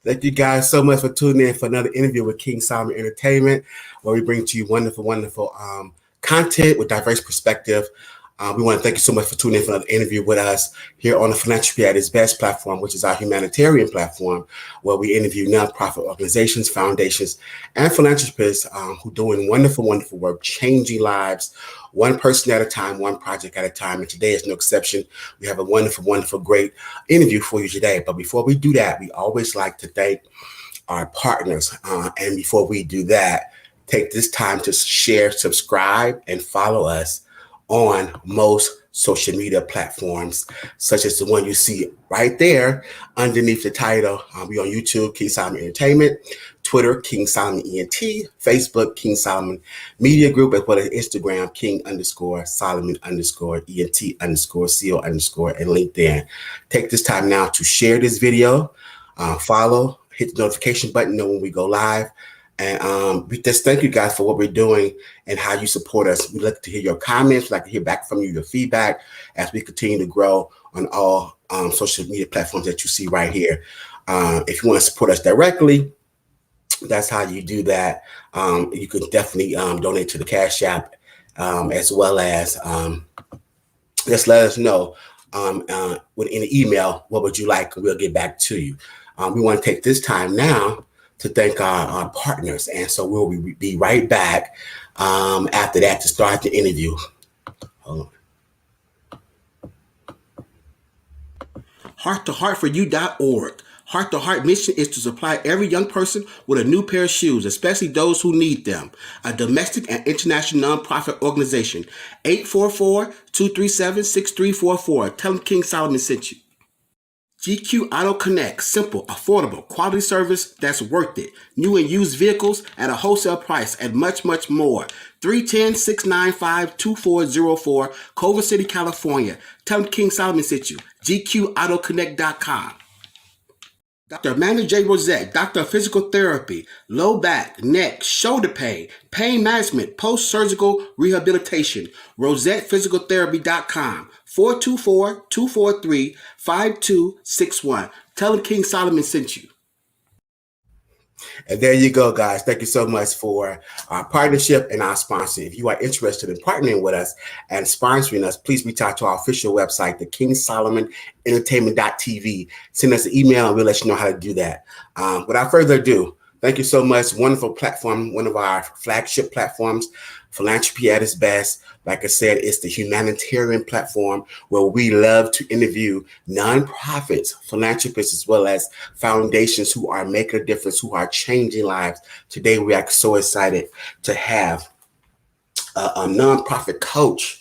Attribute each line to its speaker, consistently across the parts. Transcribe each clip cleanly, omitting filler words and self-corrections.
Speaker 1: Thank you guys so much for tuning in for another interview with King Solomon Entertainment, where we bring to you wonderful content with diverse perspective. We want to thank you so much for tuning in for another interview with us here on the Philanthropy at its Best platform, which is our humanitarian platform, where we interview nonprofit organizations, foundations, and philanthropists who are doing wonderful work, changing lives, one person at a time, one project at a time. And today is no exception. We have a wonderful, great interview for you today. But before we do that, we always like to thank our partners. And before we do that, take this time to share, subscribe, and follow us on most social media platforms, such as the one you see right there underneath the title. We're on YouTube, King Solomon Entertainment, Twitter, King Solomon ENT, Facebook, King Solomon Media Group, as well as Instagram, King_Solomon_ENT_CO_, and LinkedIn. Take this time now to share this video, follow, hit the notification button, know when we go live. And we just thank you guys for what we're doing and how you support us. We like to hear your comments. We'd like to hear back from you, your feedback, as we continue to grow on all social media platforms that you see right here. If you want to support us directly, that's how you do that. You can definitely donate to the Cash App, as well as just let us know in an email, what would you like, and we'll get back to you. We want to take this time now to thank our partners. And so we'll be right back after that to start the interview. Hold on. HeartToHeartForYou.org. Heart to Heart mission is to supply every young person with a new pair of shoes, especially those who need them. A domestic and international nonprofit organization. 844-237-6344. Tell them King Solomon sent you. GQ Auto Connect, simple, affordable, quality service that's worth it. New and used vehicles at a wholesale price and much more. 310-695-2404, Culver City, California. Tell them King Solomon sent you. GQAutoConnect.com. Dr. Amanda J. Rosette, Doctor of Physical Therapy, low back, neck, shoulder pain, pain management, post-surgical rehabilitation. RosettePhysicalTherapy.com. 424-243-5261. Tell them King Solomon sent you. And there you go, guys. Thank you so much for our partnership and our sponsor. If you are interested in partnering with us and sponsoring us, please reach out to our official website, the King Solomon Entertainment.tv. Send us an email and we'll let you know how to do that. Without further ado, thank you so much. Wonderful platform, one of our flagship platforms, Philanthropy at its Best. Like I said, it's the humanitarian platform where we love to interview nonprofits, philanthropists, as well as foundations who are making a difference, who are changing lives. Today, we are so excited to have a nonprofit coach.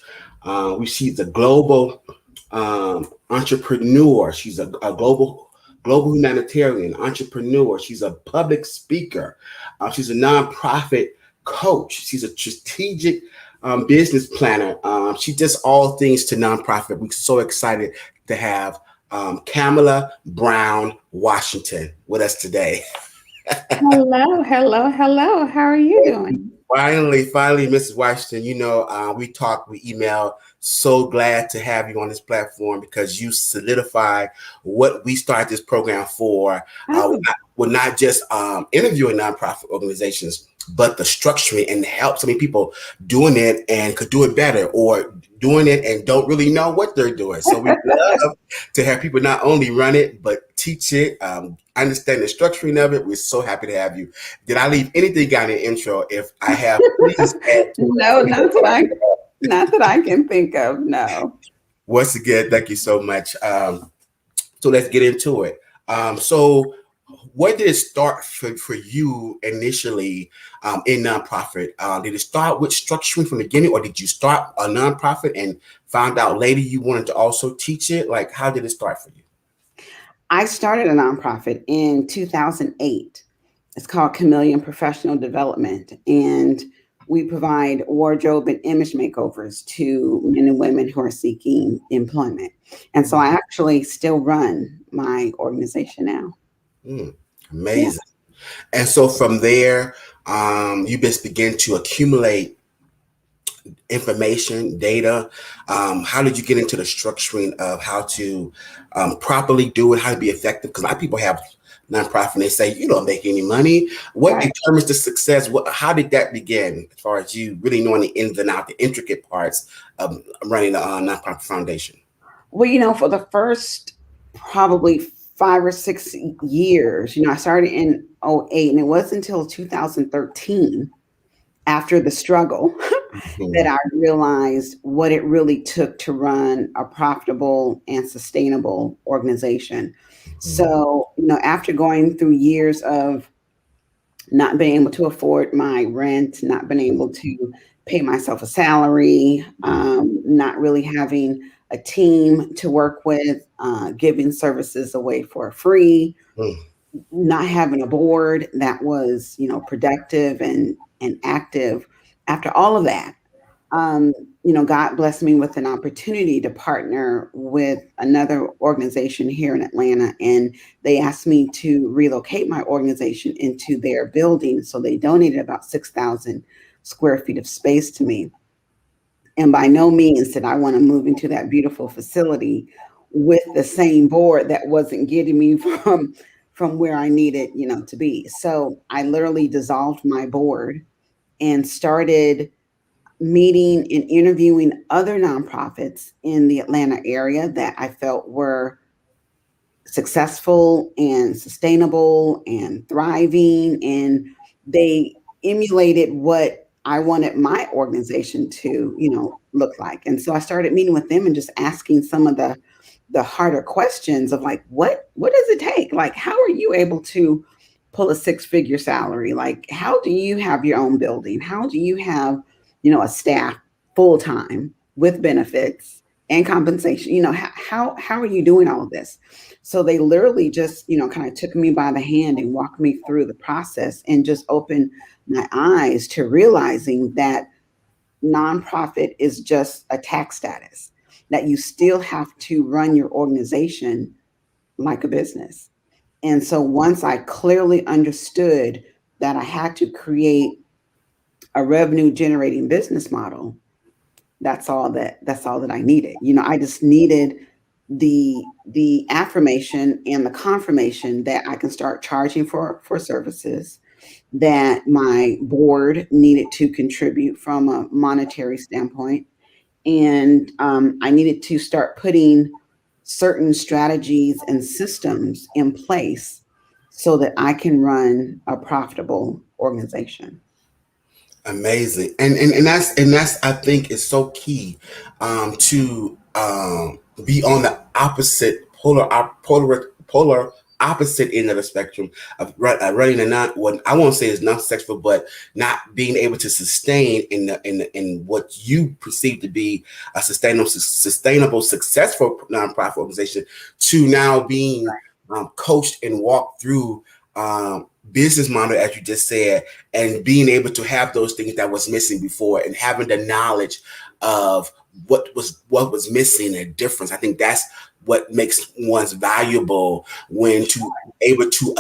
Speaker 1: She's a global entrepreneur. She's a global humanitarian entrepreneur. She's a public speaker. She's a nonprofit coach. She's a strategic business planner. She does all things to nonprofit. We're so excited to have Kamila Brown Washington with us today.
Speaker 2: Hello. How are you doing?
Speaker 1: Finally, Mrs. Washington, we talked, we emailed. So glad to have you on this platform because you solidify what we started this program for. We're not just interviewing nonprofit organizations, but the structuring and help so many people doing it and could do it better, or doing it and don't really know what they're doing. So we love to have people not only run it, but teach it, understand the structuring of it. We're so happy to have you. Did I leave anything out in the intro? If I have, please add to
Speaker 2: No, not that I can think of, no.
Speaker 1: Once again, thank you so much. So let's get into it. So where did it start for you initially in nonprofit? Did it start with structuring from the beginning, or did you start a nonprofit and found out later you wanted to also teach it? Like, how did it start for you?
Speaker 2: I started a nonprofit in 2008. It's called Kamila Professional Development, and we provide wardrobe and image makeovers to men and women who are seeking employment. And so I actually still run my organization now.
Speaker 1: Amazing. Yeah. And so from there, you just begin to accumulate information, data? How did you get into the structuring of how to properly do it, how to be effective? Because a lot of people have nonprofit and they say you don't make any money. What
Speaker 2: Right.
Speaker 1: determines the success? How did that begin? As far as you really knowing the ins and out, the intricate parts of running a nonprofit foundation.
Speaker 2: Well, for the first probably 5 or 6 years, I started in '08, and it wasn't until 2013, after the struggle, that
Speaker 1: Mhm.
Speaker 2: I realized what it really took to run a profitable and sustainable organization.
Speaker 1: Mhm.
Speaker 2: So, after going through years of not being able to afford my rent, not being able to pay myself a salary, not really having a team to work with, giving services away for free,
Speaker 1: Mhm.
Speaker 2: not having a board that was, productive and active. After all of that, um, God blessed me with an opportunity to partner with another organization here in Atlanta, and they asked me to relocate my organization into their building. So they donated about 6,000 square feet of space to me. And by no means did I want to move into that beautiful facility with the same board that wasn't getting me from where I needed, to be. So I literally dissolved my board and started meeting and interviewing other nonprofits in the Atlanta area that I felt were successful and sustainable and thriving. And they emulated what I wanted my organization to, look like. And so I started meeting with them and just asking some of the harder questions of like, what does it take? Like, how are you able to pull a six-figure salary? Like, how do you have your own building? How do you have, a staff full time with benefits and compensation? How are you doing all of this? So they literally just, kind of took me by the hand and walked me through the process and just opened my eyes to realizing that nonprofit is just a tax status, that you still have to run your organization like a business. And so once I clearly understood that I had to create a revenue generating business model, that's all that I needed. I just needed the affirmation and the confirmation that I can start charging for services, that my board needed to contribute from a monetary standpoint, and I needed to start putting certain strategies and systems in place so that I can run a profitable organization.
Speaker 1: Amazing, and that's I think is so key to be on the opposite polar opposite end of the spectrum of running a not what I won't say is not successful, but not being able to sustain in what you perceive to be a sustainable successful nonprofit organization to now being coached and walked through business model as you just said, and being able to have those things that was missing before and having the knowledge of what was missing and difference. I think that's what makes one's valuable when to able to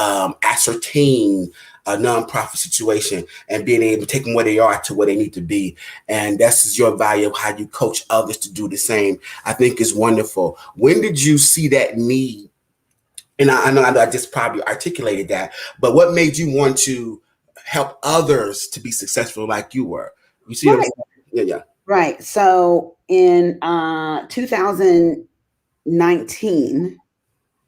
Speaker 1: ascertain a nonprofit situation and being able to take them where they are to where they need to be. And that's your value of how you coach others to do the same. I think is wonderful. When did you see that need? And I know I just probably articulated that, but what made you want to help others to be successful like you were? You see what I'm
Speaker 2: Right,
Speaker 1: saying? Yeah,
Speaker 2: right. So in 2019,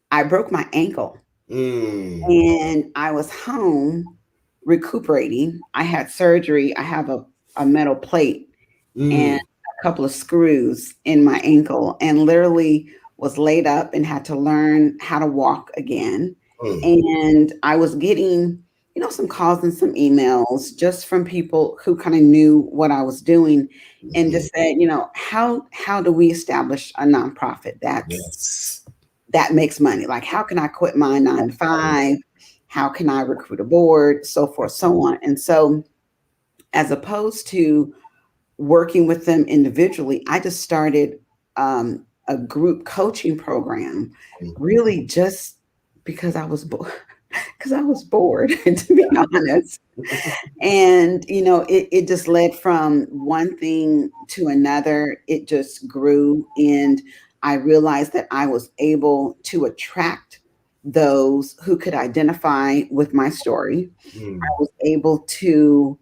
Speaker 2: I broke my ankle
Speaker 1: yeah. Mm,
Speaker 2: and I was home recuperating. I had surgery. I have a metal plate and
Speaker 1: mm,
Speaker 2: a couple of screws in my ankle, and literally was laid up and had to learn how to walk again.
Speaker 1: mm,
Speaker 2: And I was getting, some calls and some emails just from people who kind of knew what I was doing and
Speaker 1: mm.
Speaker 2: just said, how do we establish a nonprofit
Speaker 1: Yes.
Speaker 2: that makes money? Like, how can I quit my 9 to 5? How can I recruit a board? So forth, so on. And so, as opposed to working with them individually, I just started a group coaching program, really just because I was bored. because I was bored, to be honest. And, it just led from one thing to another. It just grew. And I realized that I was able to attract those who could identify with my story. I
Speaker 1: Mm,
Speaker 2: was able to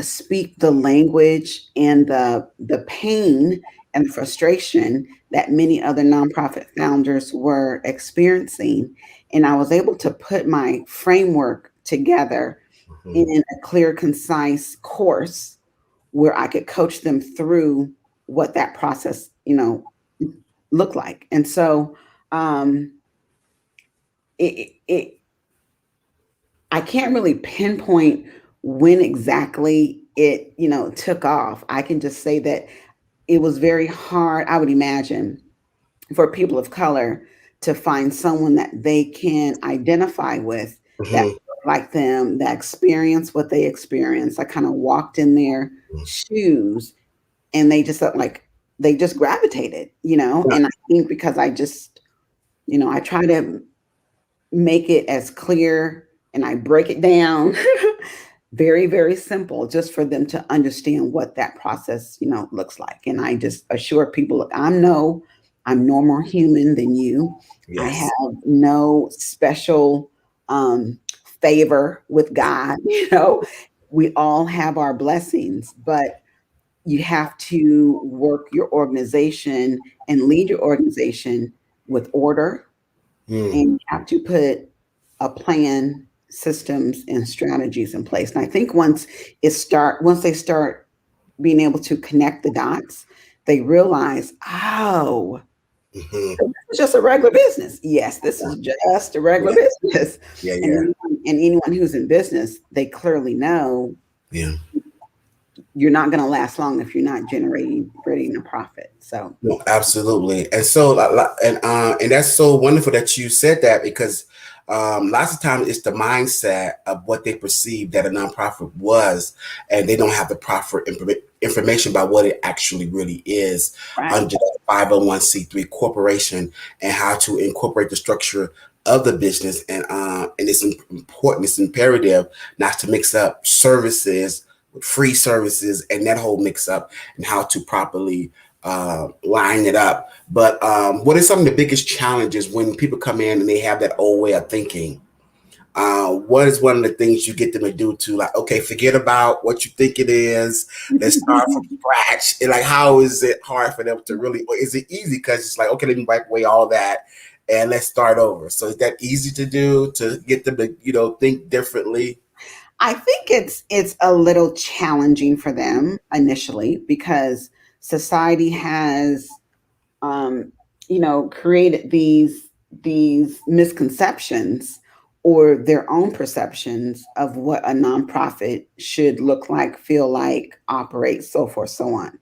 Speaker 2: speak the language and the pain and frustration that many other nonprofit founders were experiencing. And I was able to put my framework together
Speaker 1: mhm,
Speaker 2: in a clear, concise course where I could coach them through what that process, looked like. And so um, it I can't really pinpoint when exactly it, took off. I can just say that it was very hard, I would imagine, for people of color to find someone that they can identify with that
Speaker 1: mhm,
Speaker 2: looked like them, that experience what they experienced. I kind of walked in their
Speaker 1: mhm.
Speaker 2: shoes and they just felt like they just gravitated,
Speaker 1: Yeah.
Speaker 2: and I think because I just, I try to make it as clear and I break it down very, very simple just for them to understand what that process, looks like. And I just assure people, look, I'm no more human than you. I have
Speaker 1: Yes.
Speaker 2: no special favor with God. We all have our blessings, but you have to work your organization and lead your organization with order, and
Speaker 1: Mm,
Speaker 2: you have to put a plan, systems, and strategies in place. And I think once they start being able to connect the dots, they realize, oh,
Speaker 1: mhm.
Speaker 2: it's just a regular business. Yes, this is just a regular
Speaker 1: Yeah.
Speaker 2: business.
Speaker 1: Yeah.
Speaker 2: And
Speaker 1: Yeah.
Speaker 2: anyone who's in business, they clearly know
Speaker 1: Yeah.
Speaker 2: you're not going to last long if you're not generating a profit. So
Speaker 1: No, absolutely. And so, and that's so wonderful that you said that because lots of times it's the mindset of what they perceive that a nonprofit was, and they don't have the proper information about what it actually really is
Speaker 2: right.
Speaker 1: under the 501(c)(3) corporation and how to incorporate the structure of the business. And it's important, it's imperative not to mix up services with free services and that whole mix up and how to properly line it up. But what are some of the biggest challenges when people come in and they have that old way of thinking? What is one of the things you get them to do to like, okay, forget about what you think it is. Let's start from scratch. And like, how is it hard for them to really, or is it easy? Because it's like, okay, let me wipe away all that and let's start over. So is that easy to do to get them to, think differently?
Speaker 2: I think it's a little challenging for them initially because society has um, created these misconceptions or their own perceptions of what a nonprofit should look like, feel like, operate, so forth, so on.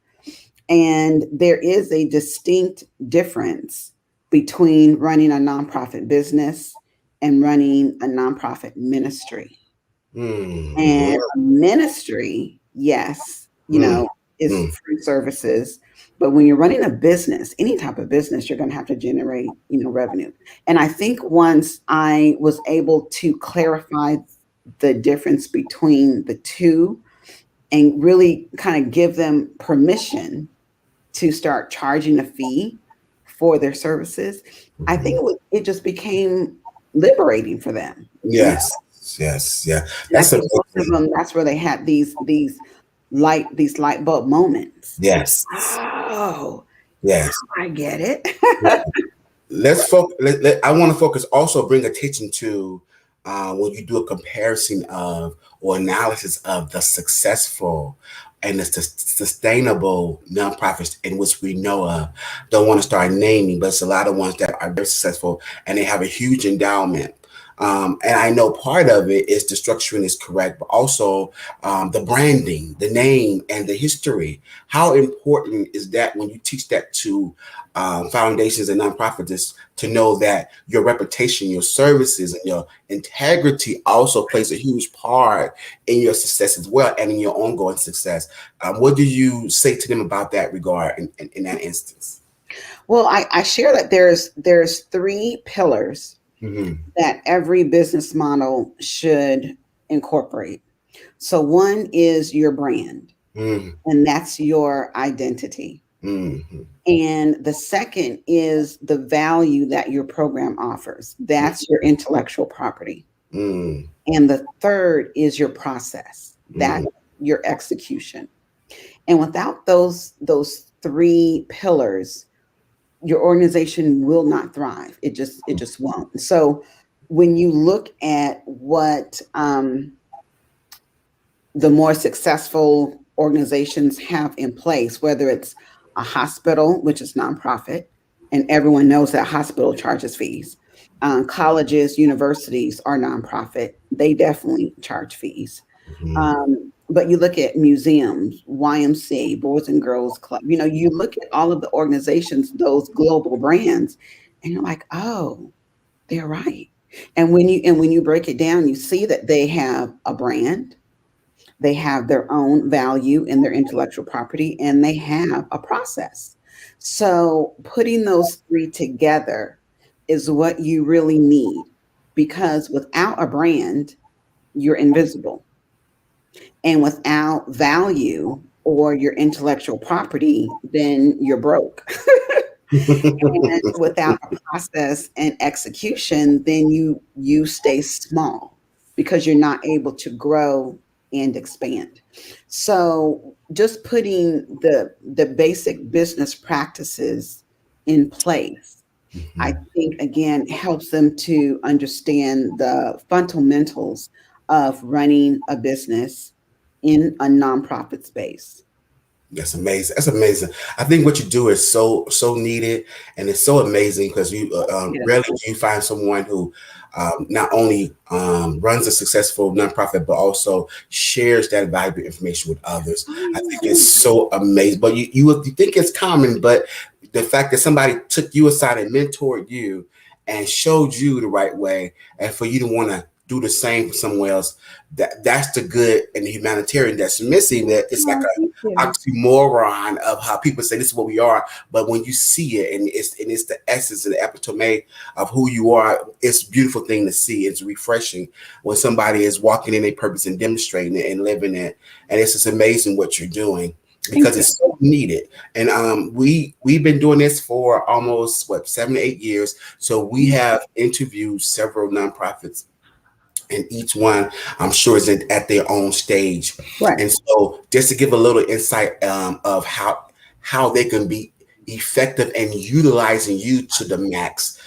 Speaker 2: And there is a distinct difference between running a nonprofit business and running a nonprofit ministry.
Speaker 1: Mm-hmm.
Speaker 2: And a ministry, yes, is
Speaker 1: Mm-hmm.
Speaker 2: free services. But when you're running a business, any type of business, you're going to have to generate, revenue. And I think once I was able to clarify the difference between the two and really kind of give them permission to start charging a fee for their services, I think
Speaker 1: Mm-hmm.
Speaker 2: it just became liberating for them.
Speaker 1: Yes, yes, yeah.
Speaker 2: And I
Speaker 1: That's a
Speaker 2: think
Speaker 1: big
Speaker 2: most of
Speaker 1: thing.
Speaker 2: them, that's where they had these light bulb moments.
Speaker 1: Yes,
Speaker 2: Oh,
Speaker 1: yes.
Speaker 2: I get it.
Speaker 1: Let's focus. I want to focus. Also, bring attention to when you do a comparison of or analysis of the successful and the sustainable nonprofits in which we know of. Don't want to start naming, but it's a lot of ones that are very successful and they have a huge endowment. And I know part of it is the structuring is correct, but also the branding, the name, and the history. How important is that when you teach that to foundations and nonprofits is to know that your reputation, your services, and your integrity also plays a huge part in your success as well and in your ongoing success. What do you say to them about that regard in that instance?
Speaker 2: Well, I share that there's three pillars
Speaker 1: Mm-hmm.
Speaker 2: that every business model should incorporate. So, one is your brand,
Speaker 1: Mm-hmm.
Speaker 2: and that's your identity.
Speaker 1: Mm-hmm.
Speaker 2: And the second is the value that your program offers. That's your intellectual property.
Speaker 1: Mm-hmm.
Speaker 2: And the third is your process. That's
Speaker 1: Mm-hmm.
Speaker 2: your execution. And without those three pillars, your organization will not thrive. It just won't. So when you look at what the more successful organizations have in place, whether it's a hospital, which is nonprofit, and everyone knows that hospital charges fees. Colleges, universities are nonprofit; they definitely charge fees.
Speaker 1: Mm-hmm.
Speaker 2: But you look at museums, YMCA, Boys and Girls Club. You look at all of the organizations, those global brands, and you're like, oh, they're right. And when you break it down, you see that they have a brand, they have their own value in their intellectual property, and they have a process. So putting those three together is what you really need, because without a brand, you're invisible. And without value or your intellectual property, then you're broke. And without a process and execution, then you stay small because you're not able to grow and expand. So just putting the basic business practices in place, I
Speaker 1: Mm-hmm.
Speaker 2: think, again, helps them to understand the fundamentals of running a business in a nonprofit space.
Speaker 1: That's amazing. That's amazing. I think what you do is so needed, and it's so amazing because you
Speaker 2: Yeah.
Speaker 1: rarely do you find someone who not only runs a successful nonprofit but also shares that valuable information with others.
Speaker 2: Oh,
Speaker 1: I think
Speaker 2: yeah.
Speaker 1: it's so amazing. But you think it's common, but the fact that somebody took you aside and mentored you and showed you the right way, and for you to want to do the same for someone else, that's the good and the humanitarian that's missing. That it's like
Speaker 2: Oh, thank you.
Speaker 1: oxymoron of how people say this is what we are, but when you see it and it's the essence and the epitome of who you are, it's a beautiful thing to see. It's refreshing when somebody is walking in a purpose and demonstrating it and living it, and it's just amazing what you're doing because
Speaker 2: Thank you.
Speaker 1: it's so needed. And we've been doing this for almost 7 to 8 years, so we have interviewed several nonprofits, and each one I'm sure is at their own stage.
Speaker 2: Right.
Speaker 1: And so just to give a little insight of how they can be effective and utilizing you to the max,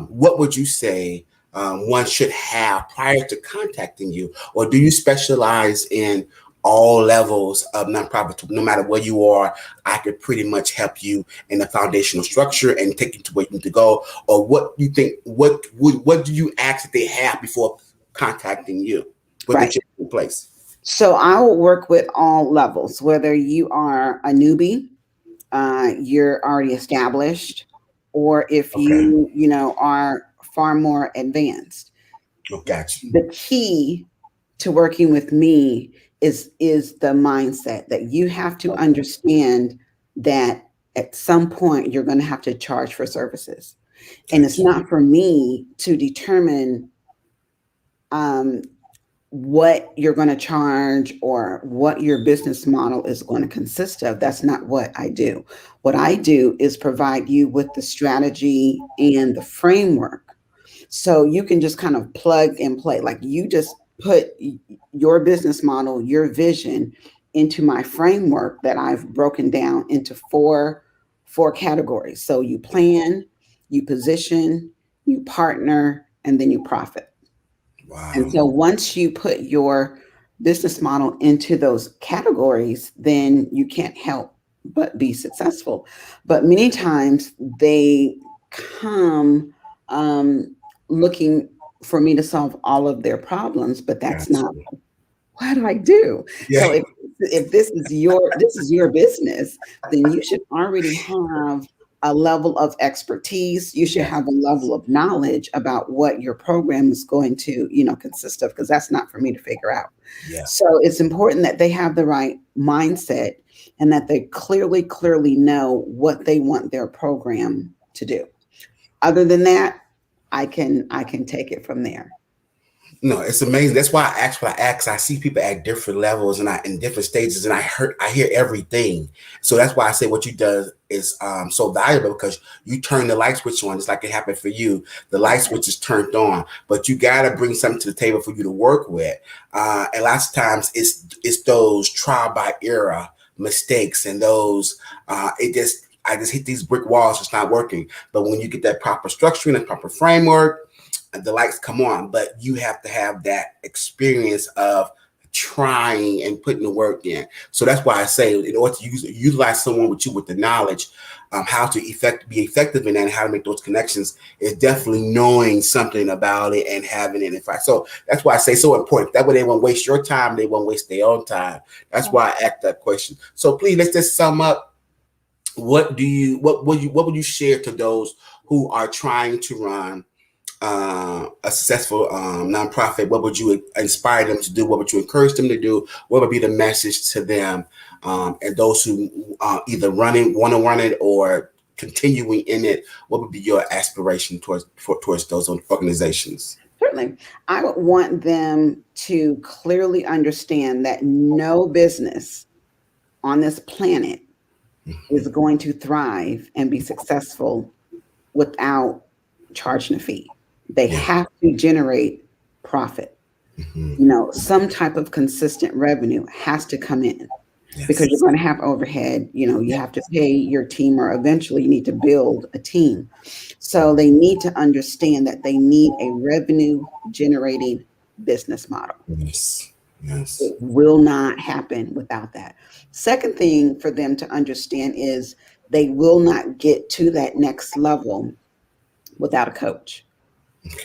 Speaker 1: what would you say one should have prior to contacting you? Or do you specialize in all levels of nonprofit? No matter where you are, I could pretty much help you in the foundational structure and take you to where you need to go. Or what you think? What do you ask that they have before contacting you? What they
Speaker 2: Right.
Speaker 1: should put in place?
Speaker 2: So I will work with all levels, whether you are a newbie, you're already established, or if
Speaker 1: Okay.
Speaker 2: you are far more advanced.
Speaker 1: Oh, got you.
Speaker 2: The key to working with me is the mindset that you have to understand that at some point you're going to have to charge for services, and it's
Speaker 1: Got you.
Speaker 2: not for me to determine um, what you're going to charge or what your business model is going to consist of. That's not what I do. What I do is provide you with the strategy and the framework, so you can just kind of plug and play. Like, you just put your business model, your vision into my framework that I've broken down into four categories. So you plan, you position, you partner, and then you profit. And
Speaker 1: Wow.
Speaker 2: so once you put your business model into those categories, then you can't help but be successful. But many times they come looking for me to solve all of their problems, but that's
Speaker 1: Got
Speaker 2: not
Speaker 1: you.
Speaker 2: what I do.
Speaker 1: Yeah.
Speaker 2: So if this is your business, then you should already have a level of expertise. You should
Speaker 1: Yeah.
Speaker 2: have a level of knowledge about what your program is going to, consist of, because that's not for me to figure out.
Speaker 1: Yeah.
Speaker 2: So it's important that they have the right mindset and that they clearly know what they want their program to do. Other than that, I can take it from there.
Speaker 1: No, it's amazing. That's why I ask what I ask. I see people at different levels and I in different stages, and I hear everything. So that's why I say what you do is so valuable because you turn the light switch on. It's like it happened for you. The light switch is turned on, but you gotta bring something to the table for you to work with. And lots of times it's those trial by error mistakes and those I just hit these brick walls. It's not working. But when you get that proper structure and a proper framework, the lights come on, but you have to have that experience of trying and putting the work in. So that's why I say, in order to utilize someone with you with the knowledge, how to be effective in that, and how to make those connections is definitely knowing something about it and having it in fact. So that's why I say so important. That way they won't waste your time, they won't waste their own time. That's why I asked that question. So please let's just sum up. What would you share to those who are trying to run a successful nonprofit? What would you inspire them to do? What would you encourage them to do? What would be the message to them and those who either want to run it or continuing in it? What would be your aspiration towards those organizations?
Speaker 2: Certainly, I would want them to clearly understand that no business on this planet is going to thrive and be successful without charging a fee. They have to generate profit. Some type of consistent revenue has to come in because you're going to have overhead. You have to pay your team, or eventually you need to build a team. So they need to understand that they need a revenue generating business model. It will not happen without that. Second thing for them to understand is they will not get to that next level without a coach.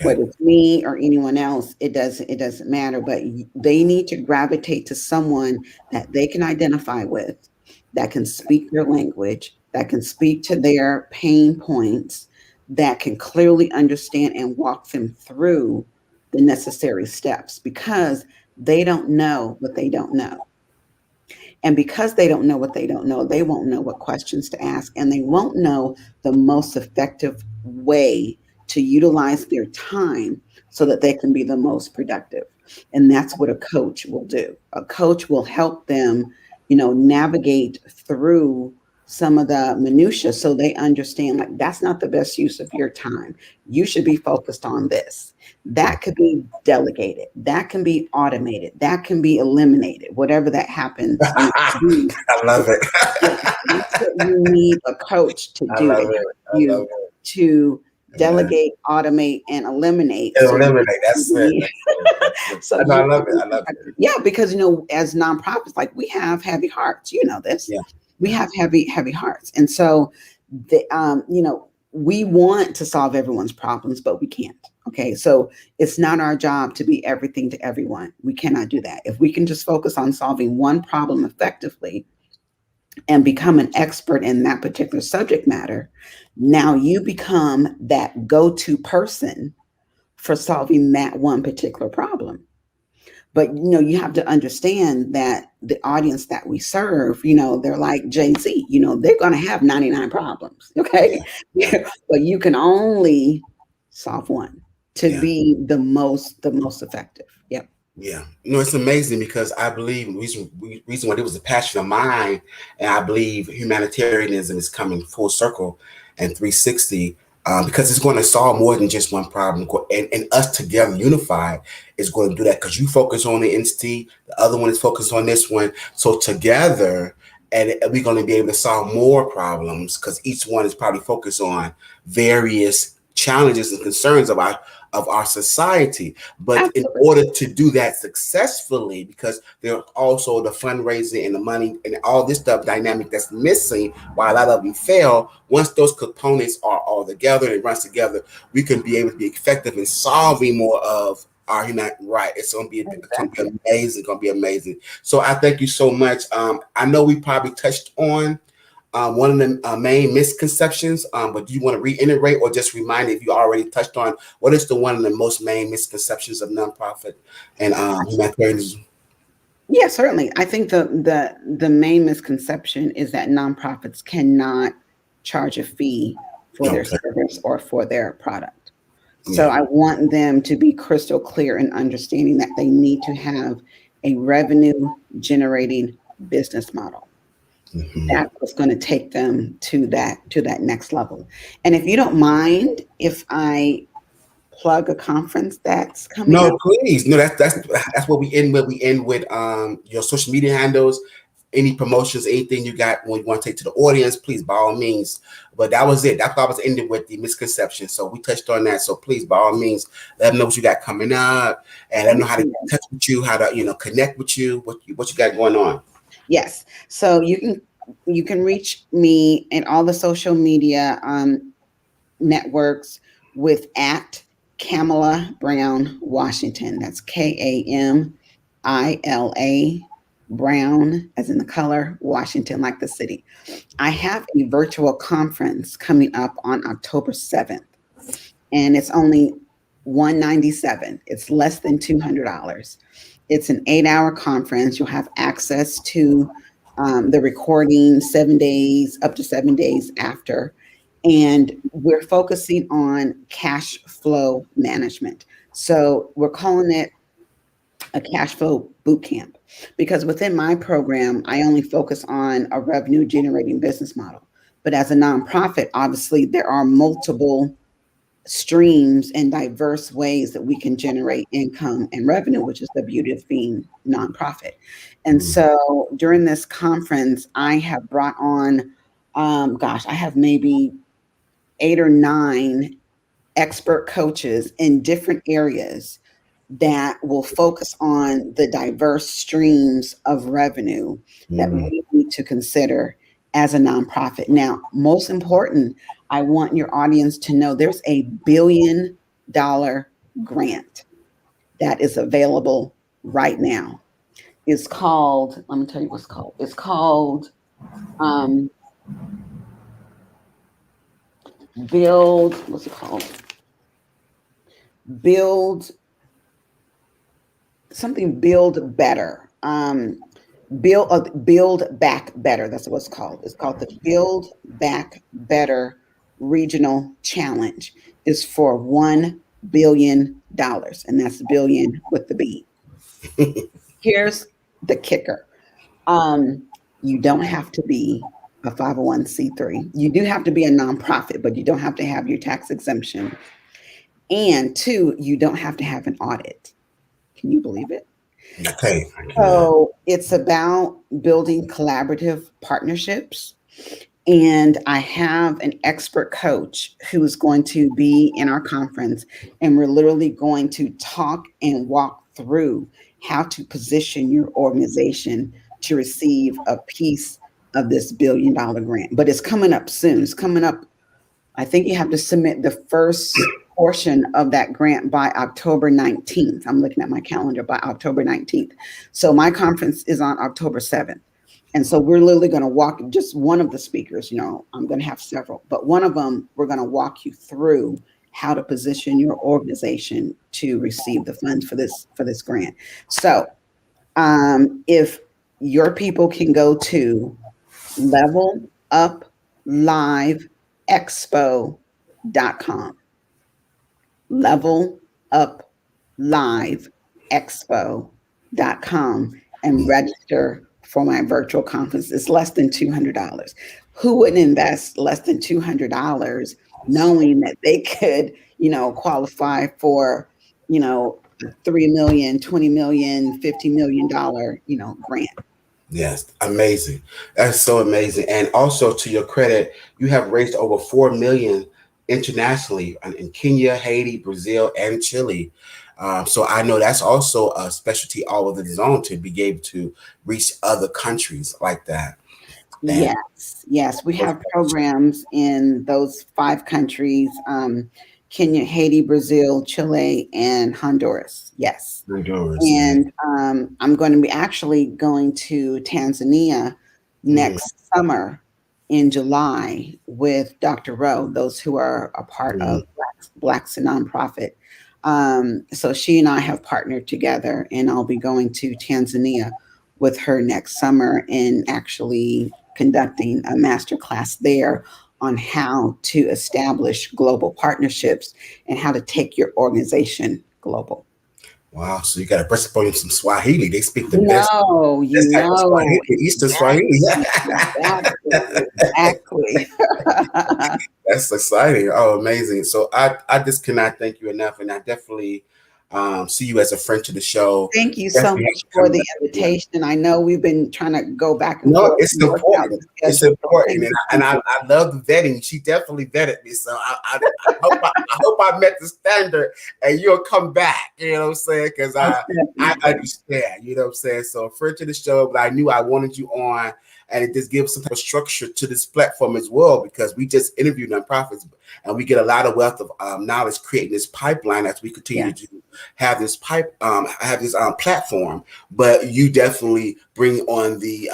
Speaker 2: Whether it's me or anyone else, it doesn't matter. But they need to gravitate to someone that they can identify with, that can speak their language, that can speak to their pain points, that can clearly understand and walk them through the necessary steps, because they don't know what they don't know. And because they don't know what they don't know, they won't know what questions to ask, and they won't know the most effective way to utilize their time so that they can be the most productive. And that's what a coach will do. A coach will help them, navigate through some of the minutia so they understand, like, that's not the best use of your time. You should be focused on this. That could be delegated. That can be automated. That can be eliminated, whatever that happens.
Speaker 1: I love it.
Speaker 2: That's what you need a coach to do, to delegate, automate, and eliminate.
Speaker 1: That's it.
Speaker 2: So
Speaker 1: I love it. I love it.
Speaker 2: Yeah, because as nonprofits, like, we have heavy hearts. You know this.
Speaker 1: Yeah.
Speaker 2: We have heavy hearts, and so we want to solve everyone's problems, but we can't. Okay, so it's not our job to be everything to everyone. We cannot do that. If we can just focus on solving one problem effectively and become an expert in that particular subject matter, now you become that go-to person for solving that one particular problem. But you have to understand that the audience that we serve, they're like Jay-Z, they're going to have 99 problems. Okay. But you can only solve one to be the most effective. Yep.
Speaker 1: Yeah, it's amazing because I believe the reason why it was a passion of mine, and I believe humanitarianism is coming full circle and 360 because it's going to solve more than just one problem, and us together unified is going to do that, because you focus on the entity, the other one is focused on this one, so together, and we're going to be able to solve more problems because each one is probably focused on various challenges and concerns of our society. But
Speaker 2: Absolutely.
Speaker 1: in order to do that successfully, because there's also the fundraising and the money and all this stuff dynamic that's missing, why a lot of them fail, once those components are all together and runs together, we can be able to be effective in solving more of our human right. It's going to be amazing. It's going to be amazing. So I thank you so much. I know we probably touched on one of the main misconceptions, but do you want to reiterate or just remind, if you already touched on, what is one of the most main misconceptions of nonprofit and humanitarianism?
Speaker 2: Yeah, certainly. I think the main misconception is that nonprofits cannot charge a fee for their service or for their product. So
Speaker 1: Yeah.
Speaker 2: I want them to be crystal clear in understanding that they need to have a revenue generating business model.
Speaker 1: Hmm.
Speaker 2: That was going to take them to that next level. And if you don't mind, if I plug a conference that's coming
Speaker 1: No,
Speaker 2: up.
Speaker 1: please. No, that's what we end with. We end with your social media handles, any promotions, anything you got when you want to take to the audience, please by all means. But that was it. That's why I was ending with the misconception. So we touched on that. So please, by all means, let them know what you got coming up and let them know how to get in touch with you, how to connect with you, what you got going on.
Speaker 2: Yes. So you can reach me in all the social media networks with at Kamila Brown Washington. That's Kamila Brown, as in the color, Washington, like the city. I have a virtual conference coming up on October 7th, and it's only 197. It's less than $200. It's an 8-hour conference. You'll have access to the recording 7 days, up to 7 days after. And we're focusing on cash flow management. So we're calling it a cash flow boot camp because within my program, I only focus on a revenue generating business model. But as a nonprofit, obviously, there are multiple streams and diverse ways that we can generate income and revenue, which is the beauty of being nonprofit. And
Speaker 1: Mhm.
Speaker 2: so during this conference, I have brought on, I have maybe 8 or 9 expert coaches in different areas that will focus on the diverse streams of revenue that
Speaker 1: Mhm.
Speaker 2: we need to consider as a nonprofit. Now, most important, I want your audience to know there's a $1 billion grant that is available right now. It's called, let me tell you what's called. It's called um, what's it called? Build Build Better. Build Back Better. That's what it's called. It's called the Build Back Better Regional Challenge. Is for $1 billion, and that's billion with the B. Here's the kicker. Um, you don't have to be a 501c3. You do have to be a nonprofit, but you don't have to have your tax exemption. And two, you don't have to have an audit. Can you believe it?
Speaker 1: Okay, I cannot.
Speaker 2: So it's about building collaborative partnerships. And I have an expert coach who is going to be in our conference, and we're literally going to talk and walk through how to position your organization to receive a piece of this $1 billion grant. But it's coming up soon. It's coming up. I think you have to submit the first portion of that grant by October 19th. I'm looking at my calendar by October 19th. So my conference is on October 7th. And so we're literally going to walk just one of the speakers, I'm going to have several, but one of them, we're going to walk you through how to position your organization to receive the funds for this grant. So if your people can go to Level Up Live Expo.com, Level Up Live Expo.com, and register for my virtual conference. It's less than $200. Who wouldn't invest less than $200 knowing that they could, qualify for, 3 million, 20 million, $50 million, grant?
Speaker 1: Yes, amazing. That's so amazing. And also, to your credit, you have raised over 4 million internationally in Kenya, Haiti, Brazil, and Chile. So I know that's also a specialty all of its own to be able to reach other countries like that. And
Speaker 2: Yes, yes, we have programs in those 5 countries: Kenya, Haiti, Brazil, Chile, and Honduras. Yes.
Speaker 1: Honduras, yeah.
Speaker 2: And I'm going to be actually going to Tanzania
Speaker 1: Mm,
Speaker 2: next summer in July with Dr. Rowe, those who are a part
Speaker 1: mm,
Speaker 2: of Blacks and Nonprofit. So she and I have partnered together, and I'll be going to Tanzania with her next summer and actually conducting a master class there on how to establish global partnerships and how to take your organization global.
Speaker 1: Wow, so you got to brush up on some Swahili. They speak the
Speaker 2: No,
Speaker 1: best
Speaker 2: you
Speaker 1: type of
Speaker 2: know,
Speaker 1: Swahili, Eastern Swahili.
Speaker 2: exactly, exactly.
Speaker 1: That's exciting. Oh, amazing. So I just cannot thank you enough. And I definitely see you as a friend to the show.
Speaker 2: Thank you so
Speaker 1: Definitely have
Speaker 2: much
Speaker 1: to
Speaker 2: for
Speaker 1: come
Speaker 2: the
Speaker 1: back. Yeah.
Speaker 2: invitation. I know we've been trying to go back and
Speaker 1: No,
Speaker 2: forth
Speaker 1: it's
Speaker 2: and work out
Speaker 1: important.
Speaker 2: the
Speaker 1: It's
Speaker 2: schedule. So
Speaker 1: important,
Speaker 2: thank
Speaker 1: and
Speaker 2: you so much.
Speaker 1: I love the vetting. She definitely vetted me, so I hope I met the standard, and you'll come back. You know what I'm saying? Because
Speaker 2: Most
Speaker 1: I
Speaker 2: definitely.
Speaker 1: understand. You know what I'm saying? So a friend to the show, but I knew I wanted you on, and it just gives some type of structure to this platform as well, because we just interview nonprofits, and we get a lot of wealth of knowledge creating this pipeline as we continue
Speaker 2: Yes.
Speaker 1: to have this platform. But you definitely bring on the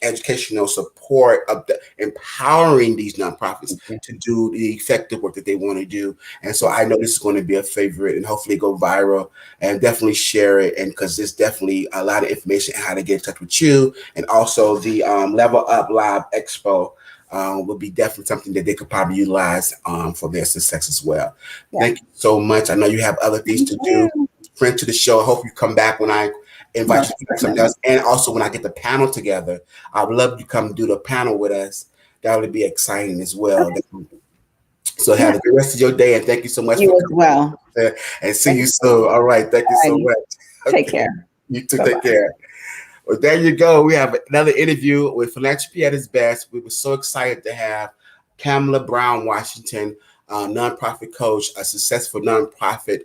Speaker 1: educational support of empowering these nonprofits
Speaker 2: Thank you.
Speaker 1: to do the effective work that they want to do. And so I know this is going to be a favorite and hopefully go viral, and definitely share it. And because there's definitely a lot of information on how to get in touch with you, and also the Level Up Live Expo would be definitely something that they could probably utilize for their success as well.
Speaker 2: Yeah.
Speaker 1: Thank you so much. I know you have other things
Speaker 2: Thank
Speaker 1: to do.
Speaker 2: you.
Speaker 1: Friend to the show. I hope you come back when I invite
Speaker 2: Most
Speaker 1: you to do something
Speaker 2: definitely.
Speaker 1: else. And also when I get the panel together, I would love you to come do the panel with us. That would be exciting as well.
Speaker 2: Okay.
Speaker 1: So
Speaker 2: Yeah.
Speaker 1: have a good rest of your day, and thank you so much
Speaker 2: You
Speaker 1: for
Speaker 2: as well.
Speaker 1: coming there, and see
Speaker 2: Thank
Speaker 1: you
Speaker 2: you so
Speaker 1: soon.
Speaker 2: much.
Speaker 1: All right. Thank you so
Speaker 2: Alrighty.
Speaker 1: much.
Speaker 2: Take
Speaker 1: Okay.
Speaker 2: care.
Speaker 1: You too.
Speaker 2: Bye
Speaker 1: Take
Speaker 2: bye.
Speaker 1: care. Well, there you go. We have another interview with Philanthropy at its best. We were so excited to have Kamila Brown Washington, nonprofit coach, a successful nonprofit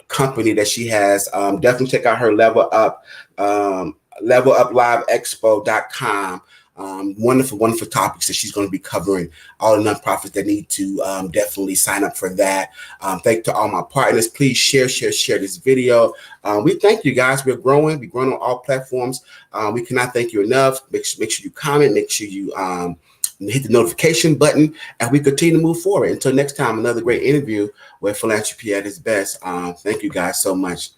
Speaker 1: company that she has. Definitely check out her levelupliveexpo.com. Wonderful, wonderful topics that she's going to be covering. All the nonprofits that need to definitely sign up for that. Thank you to all my partners. Please share this video. We thank you guys. We're growing. We're growing on all platforms. We cannot thank you enough. Make sure you comment. Make sure you hit the notification button, and we continue to move forward. Until next time, another great interview with Philanthropy at its best. Thank you guys so much.